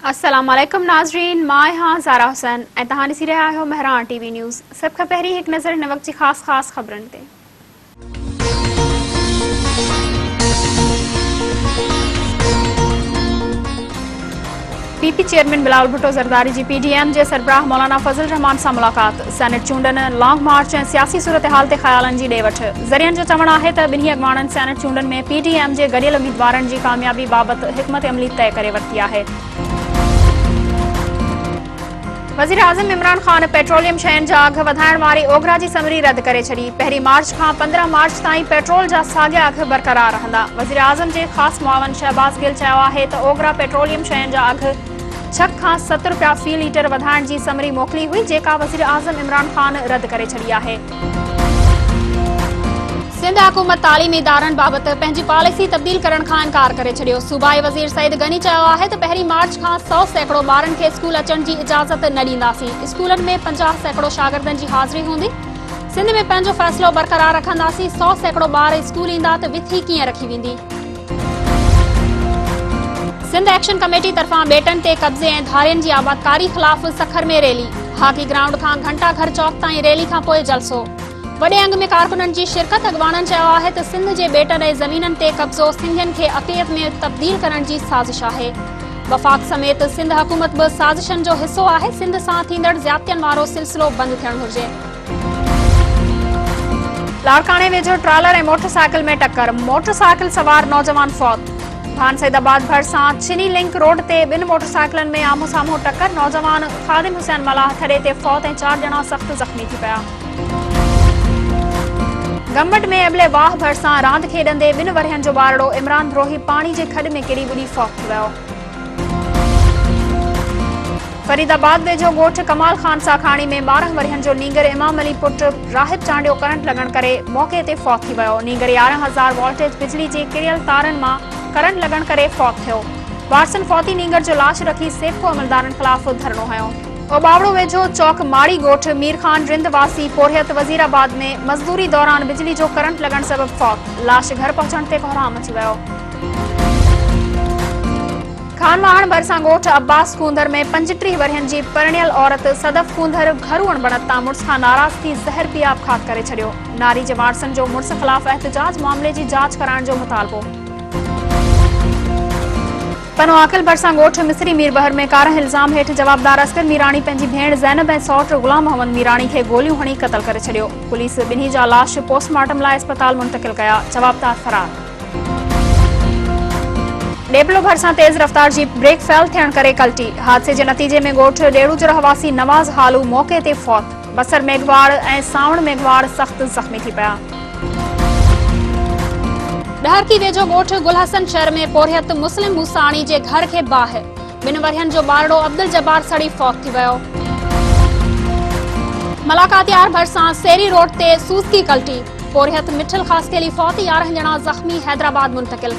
अस्सलाम वालेकुम नाज़रीन, मां हाँ ज़ारा हुसैन ऐं तव्हां ॾिसी रहिया आहियो महरान टीवी न्यूज़। सभ खां पहिरीं हिकु नज़र हिन वक़्त जी ख़ासि ख़बरनि ते। पीपी चेयरमैन बिलावल भुट्टो ज़रदारी जी पीडीएम जे सरबराह मौलाना फज़ल रहमान सां मुलाक़ात। सेनेट चूंडनि, लॉन्ग मार्च ऐं सियासी सूरत हाल ते ख़्यालनि जी ॾे वठि। ज़रियनि जो चवणु आहे त ॿिन्ही अॻवाननि सेनेट चूंडनि में पीडीएम जे गॾियल उम्मीदवारनि जी कामयाबी बाबति हिकमत अमली तय करे वरिती आहे। वज़ीर आज़म इमरान ख़ान पेट्रोलियम शयुनि जा अघ वधाइण वारी ओघरा जी समरी रद्द करे छॾी। 1 मार्च खां 15 मार्च ताईं पेट्रोल जा साॻिया अघ बरक़रार रहंदा। वज़ीर आज़म जे ख़ासि मुआविन शहबाज़ गिल चयो आहे त ओघरा पेट्रोलियम शयुनि जा अघ 6 खां 7 रुपया फ़ी लीटर वधाइण जी समरी मोकिली हुई, जेका वज़ीर आज़म इमरान ख़ान रद्द करे छॾी आहे। सिंध हुकूमत तालीमी इदारनि बाबति पंहिंजी पॉलिसी तब्दील करण खां इनकार करे छॾियो। सूबाई वज़ीर सईद गनी चयो आहे त 1 मार्च खां 100 सैकड़ो ॿारनि खे स्कूल अचण जी इजाज़त न ॾींदासीं। स्कूलनि में 50 सैकड़ो शागिर्दनि जी हाज़िरी हूंदी। सिंध में पंहिंजो फ़ैसिलो बरक़रार रखंदासीं। 100 सैकड़ो ॿार स्कूल ईंदा त विथी कीअं रखी वेंदी। सिंध एक्शन कमेटी तरफ़ां बेटनि ते कब्ज़े ऐं धारियनि जी आबादकारी ख़िलाफ़ सखर में रैली। हाकी ग्राउंड खां घंटा घर चौक ताईं रैली खां पोइ जलसो। वॾे अंग में कारकुननि जी शिरकत। अॻवाननि चयो आहे त सिंध जे बेटनि ऐं ज़मीननि ते कब्ज़ो सिंधियुनि खे अक़लियत में तब्दील करण जी साज़िश आहे। वफ़ाक़ समेत सिंध हुकूमत बि साज़िशनि जो हिसो आहे। सिंध सां थींदड़ ज़्यादतियुनि वारो सिलसिलो बंदि थियणु घुरिजे। लाड़काणे वेझो ट्रालर ऐं मोटरसाइकिल में टक्कर। मोटरसाइकिल सवार नौजवान फौत। भान सैदाबाद भरिसां चिनी लिंक रोड ते 2 मोटरसाइकिलनि में आम्हूं साम्हूं टक्कर। नौजवान ख़ादिम हुसैन मलाह थड़े ते फौत ऐं 4 ॼणा सख़्त ज़ख़्मी थी पिया। गम्बट में अबले वाह भरिसां रांदि खेॾंदे 2 वरहनि जो ॿारड़ो इमरान द्रोही पाणी जे खॾ में किरी ॿुॾी फौत थी वियो। फरीदाबाद वेझो ॻोठ कमाल खान साखाणी में 12 वरहनि जो नीगर इमाम अली पुटु राहिब चांडियो करंट लॻण करे मौक़े ते फौत थी वियो। नीगर 11,000 वोल्टेज बिजली जे किरियल तारनि मां करंट लॻण करे फौत थियो। वारसन फौती नीगर जो लाश रखी सेफ़ो अमलदारनि ख़िलाफ़ धरणो हयो। ओबावड़ो वेझो चौक माड़ी ॻोठ मीर खान रिंद वासी पोरियत वज़ीराबाद में मज़दूरी दौरान बिजली जो करंट लॻण सबबि फौत। लाश घर पहुचण ते कोहराम अची वियो। खानवाहण भरिसां ॻोठ अब्बास खूंदर में 35 वरहनि जी परिणियल औरत सदफ खूंदर घर वणबणत तां मुड़ुस खां नाराज़ थी ज़हर पी आपघात करे छॾियो। नारी जे वारसनि जो मुड़ुस ख़िलाफ़ एहतजाज, मामले जी जांच कराइण जो मुतालबो। पनो आकिल भरिसां ॻोठ मिसरी मीरबहर में कारह इल्ज़ाम हेठि जवाबदार अस्कर मीराणी पंहिंजी भेण ज़ैनब ऐं सौट गुलाम मोहम्मद मीराणी खे गोलियूं हणी क़तल करे छॾियो। पुलिस ॿिन्ही जा लाश पोस्टमार्टम लाइ अस्पताल मुंतक़िल कया। जवाबदार फरार। डेबलो भरिसां तेज़ रफ़्तार जीप ब्रेक फेल थियण करे कल्टी। हादसे जे नतीजे में ॻोठ ॾेड़ू जो रहवासी नवाज़ हालू मौक़े ते फौत। बसर मेघवाड़ ऐं सावण मेघवाड़ सख़्त ज़ख़्मी थी पिया। डहरकी वेझो ॻोठ गुलहसन शहर में पोरियत मुस्लिम मूसाणी जे घर खे बाहि। 2 वरहनि जो ॿारड़ो अब्दुल जब्बार सड़ी फौत थी वियो। मलाकातियार भरिसां सेरी रोड ते सूज़की कल्टी। पोरियत मिठल ख़ासकेली फौत। 11 ॼणा ज़ख़्मी हैदराबाद मुंतक़िल।